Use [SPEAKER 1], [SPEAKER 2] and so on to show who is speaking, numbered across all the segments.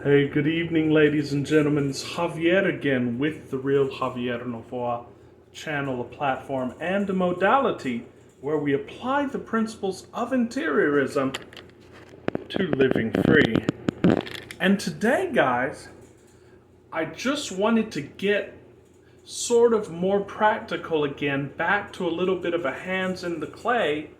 [SPEAKER 1] Hey, good evening, ladies and gentlemen. It's Javier again with the Real Javier Novoa channel, a platform, and a modality where we apply the principles of interiorism to living free. And today, guys, I just wanted to get sort of more practical again, back to a little bit of a hands in the clay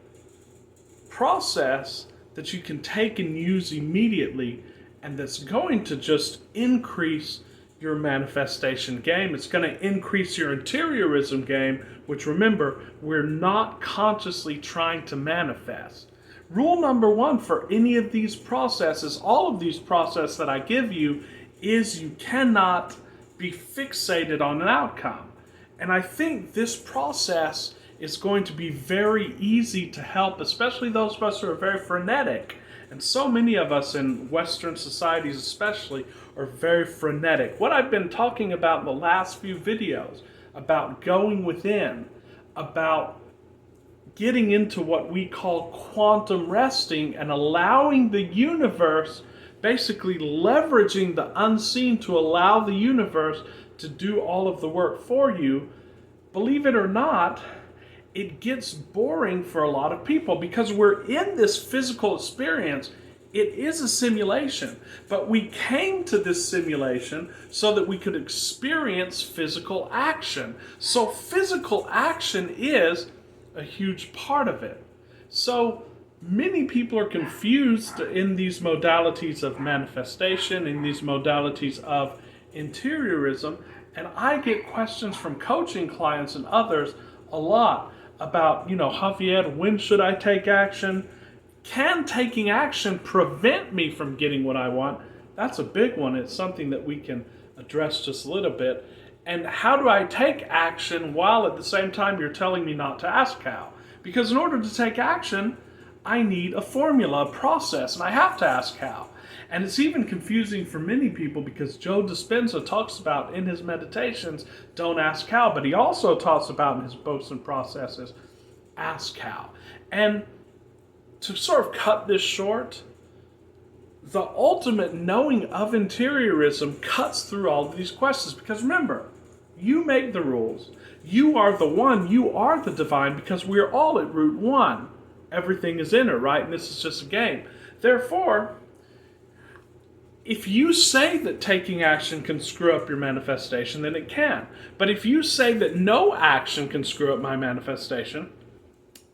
[SPEAKER 1] process that you can take and use immediately, and that's going to just increase your manifestation game. It's going to increase your interiorism game, which, remember, we're not consciously trying to manifest. Rule number one for any of these processes, all of these processes that I give you, is you cannot be fixated on an outcome. And I think this process is going to be very easy to help, especially those of us who are very frenetic. And so many of us in Western societies especially are very frenetic. What I've been talking about in the last few videos, about going within, about getting into what we call quantum resting and allowing the universe, basically leveraging the unseen to allow the universe to do all of the work for you. Believe it or not, it gets boring for a lot of people because we're in this physical experience. It is a simulation, but we came to this simulation so that we could experience physical action. So physical action is a huge part of it. So many people are confused in these modalities of manifestation, in these modalities of interiorism, and I get questions from coaching clients and others a lot about, Javier, when should I take action? Can taking action prevent me from getting what I want? That's a big one. It's something that we can address just a little bit. And how do I take action while at the same time you're telling me not to ask how? Because in order to take action, I need a formula, a process, and I have to ask how. And it's even confusing for many people because Joe Dispenza talks about in his meditations, don't ask how, but he also talks about in his books and processes, ask how. And to sort of cut this short, the ultimate knowing of interiorism cuts through all of these questions because remember, you make the rules. You are the one, you are the divine because we're all at root one. Everything is inner, right? And this is just a game. Therefore, if you say that taking action can screw up your manifestation, then it can. But if you say that no action can screw up my manifestation,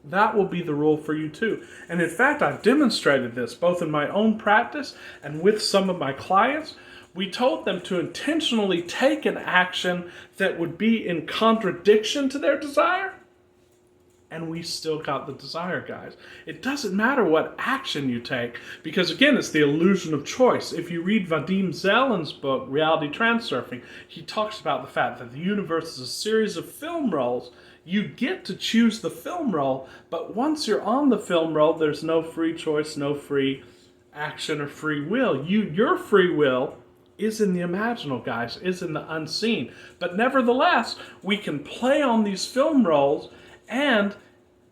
[SPEAKER 1] that will be the rule for you too. And in fact, I've demonstrated this both in my own practice and with some of my clients. We told them to intentionally take an action that would be in contradiction to their desire, and we still got the desire, guys. It doesn't matter what action you take, because again, it's the illusion of choice. If you read Vadim Zeland's book, Reality Transurfing, he talks about the fact that the universe is a series of film rolls. You get to choose the film roll, but once you're on the film roll, there's no free choice, no free action or free will. Your free will is in the imaginal, guys, is in the unseen. But nevertheless, we can play on these film rolls, and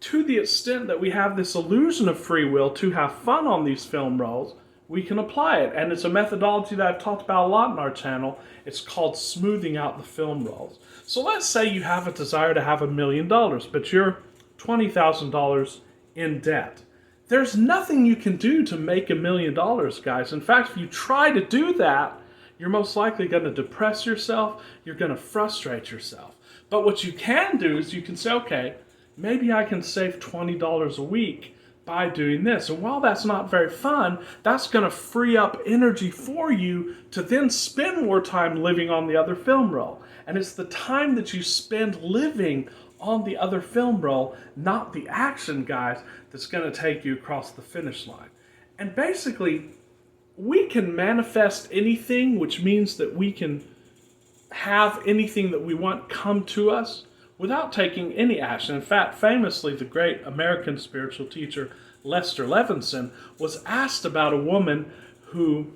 [SPEAKER 1] to the extent that we have this illusion of free will to have fun on these film rolls, we can apply it. And it's a methodology that I've talked about a lot on our channel. It's called smoothing out the film rolls. So let's say you have a desire to have $1 million, but you're $20,000 in debt. There's nothing you can do to make $1 million, guys. In fact, if you try to do that, you're most likely going to depress yourself. You're going to frustrate yourself. But what you can do is you can say, okay, maybe I can save $20 a week by doing this. And while that's not very fun, that's going to free up energy for you to then spend more time living on the other film roll. And it's the time that you spend living on the other film roll, not the action, guys, that's going to take you across the finish line. And basically, we can manifest anything, which means that we can have anything that we want come to us without taking any action. In fact, famously, the great American spiritual teacher Lester Levinson was asked about a woman who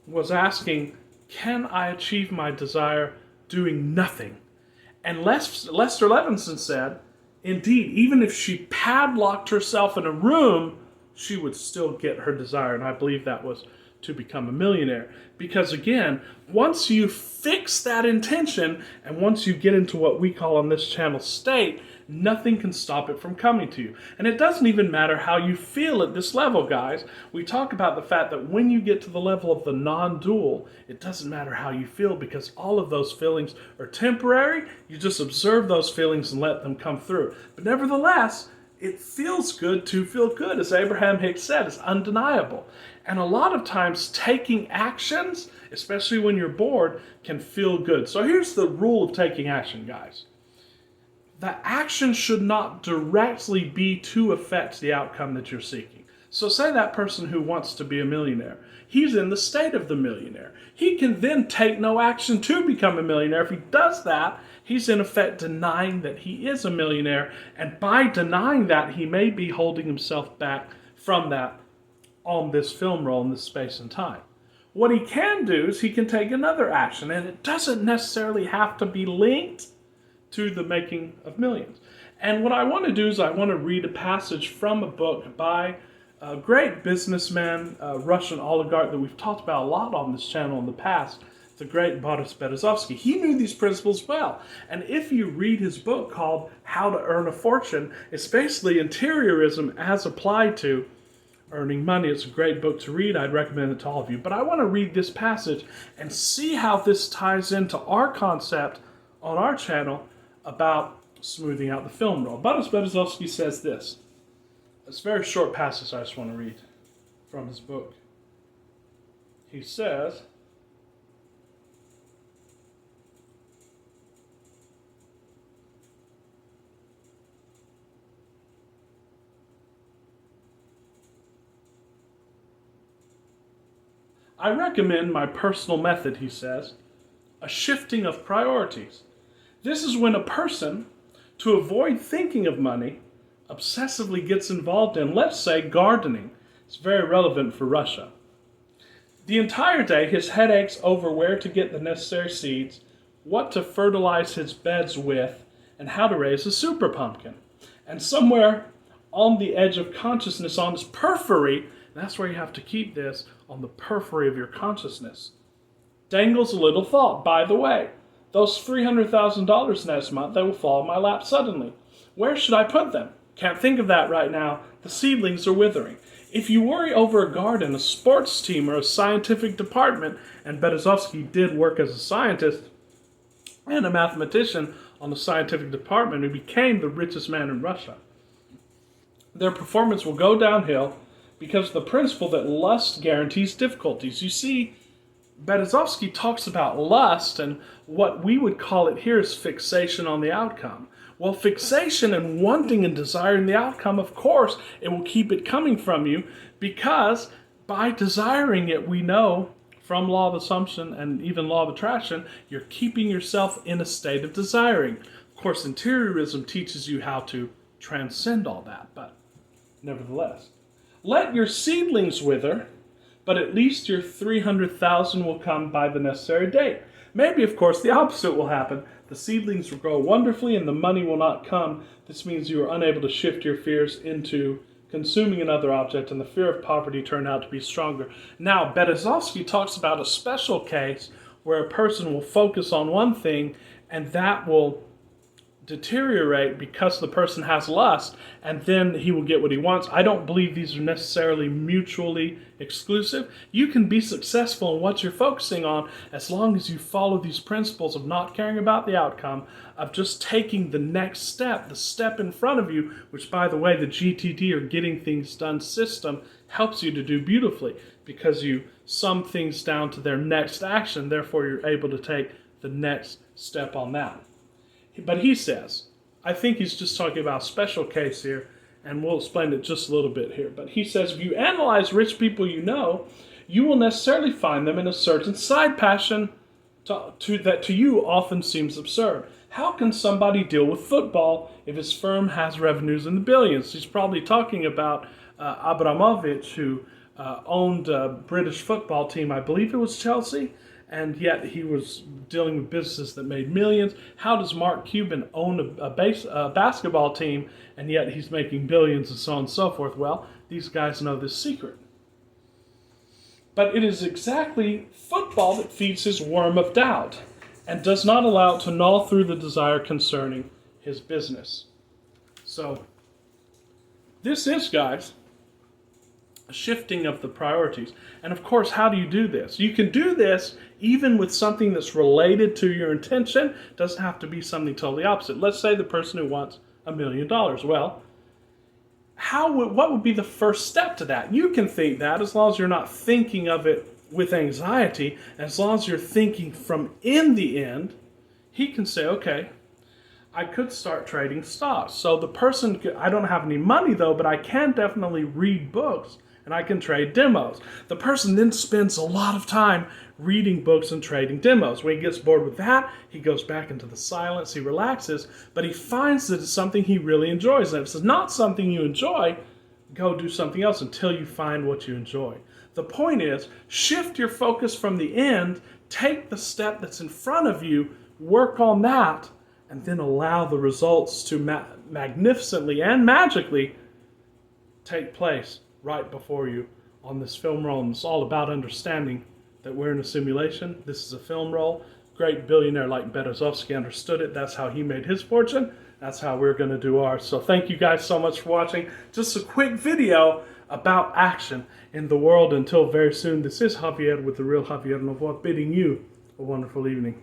[SPEAKER 1] was asking, can I achieve my desire doing nothing? And Lester Levinson said, indeed, even if she padlocked herself in a room, she would still get her desire. And I believe that was to become a millionaire. Because again, once you fix that intention and once you get into what we call on this channel state, nothing can stop it from coming to you. And it doesn't even matter how you feel at this level, guys. We talk about the fact that when you get to the level of the non-dual, it doesn't matter how you feel because all of those feelings are temporary. You just observe those feelings and let them come through. But nevertheless, it feels good to feel good. As Abraham Hicks said, it's undeniable. And a lot of times taking actions, especially when you're bored, can feel good. So here's the rule of taking action, guys. The action should not directly be to affect the outcome that you're seeking. So say that person who wants to be a millionaire, he's in the state of the millionaire. He can then take no action to become a millionaire. If he does that, he's in effect denying that he is a millionaire. And by denying that, he may be holding himself back from that on this film roll in this space and time. What he can do is he can take another action, and it doesn't necessarily have to be linked to the making of millions. And what I want to do is I want to read a passage from a book by a great businessman, a Russian oligarch that we've talked about a lot on this channel in the past, the great Boris Berezovsky. He knew these principles well. And if you read his book called How to Earn a Fortune, it's basically interiorism as applied to earning money. It's a great book to read. I'd recommend it to all of you. But I want to read this passage and see how this ties into our concept on our channel about smoothing out the film roll. Boris Berezovsky says this. It's a very short passage I just want to read from his book. He says, I recommend my personal method, he says, a shifting of priorities. This is when a person, to avoid thinking of money, obsessively gets involved in, let's say, gardening. It's very relevant for Russia. The entire day, his head aches over where to get the necessary seeds, what to fertilize his beds with, and how to raise a super pumpkin. And somewhere on the edge of consciousness, on his periphery, that's where you have to keep this, on the periphery of your consciousness, dangles a little thought. By the way, those $300,000 next month, they will fall in my lap suddenly. Where should I put them? Can't think of that right now. The seedlings are withering. If you worry over a garden, a sports team, or a scientific department, and Berezovsky did work as a scientist and a mathematician on the scientific department, he became the richest man in Russia. Their performance will go downhill because of the principle that lust guarantees difficulties. You see, Berezovsky talks about lust, and what we would call it here is fixation on the outcome. Well, fixation and wanting and desiring the outcome, of course, it will keep it coming from you, because by desiring it, we know from law of assumption and even law of attraction, you're keeping yourself in a state of desiring. Of course, interiorism teaches you how to transcend all that, but nevertheless. Let your seedlings wither, but at least your 300,000 will come by the necessary date. Maybe, of course, the opposite will happen. The seedlings will grow wonderfully and the money will not come. This means you are unable to shift your fears into consuming another object, and the fear of poverty turned out to be stronger. Now, Berezovsky talks about a special case where a person will focus on one thing and that will deteriorate because the person has lust, and then he will get what he wants. I don't believe these are necessarily mutually exclusive. You can be successful in what you're focusing on as long as you follow these principles of not caring about the outcome, of just taking the next step, the step in front of you, which, by the way, the GTD, or Getting Things Done system, helps you to do beautifully because you sum things down to their next action. Therefore, you're able to take the next step on that. But he says, I think he's just talking about a special case here, and we'll explain it just a little bit here. But he says, if you analyze rich people you know, you will necessarily find them in a certain side passion that to you often seems absurd. How can somebody deal with football if his firm has revenues in the billions? He's probably talking about Abramovich, who owned a British football team. I believe it was Chelsea. And yet he was dealing with businesses that made millions. How does Mark Cuban own a basketball team, and yet he's making billions, and so on and so forth? Well, these guys know this secret. But it is exactly football that feeds his worm of doubt and does not allow it to gnaw through the desire concerning his business. So, this is, guys, a shifting of the priorities. And of course, how do you do this? You can do this even with something that's related to your intention. It doesn't have to be something totally opposite. Let's say the person who wants $1 million. Well, what would be the first step to that? You can think that as long as you're not thinking of it with anxiety, as long as you're thinking from in the end, he can say, okay, I could start trading stocks. So the person, I don't have any money though, but I can definitely read books and I can trade demos. The person then spends a lot of time reading books and trading demos. When he gets bored with that, he goes back into the silence, he relaxes, but he finds that it's something he really enjoys. And if it's not something you enjoy, go do something else until you find what you enjoy. The point is, shift your focus from the end, take the step that's in front of you, work on that, and then allow the results to magnificently and magically take place right before you on this film roll. And it's all about understanding that we're in a simulation. This is a film roll. Great billionaire like Berezovsky understood it. That's how he made his fortune. That's how we're going to do ours. So thank you guys so much for watching. Just a quick video about action in the world. Until very soon, this is Javier with The Real Javier Novoa bidding you a wonderful evening.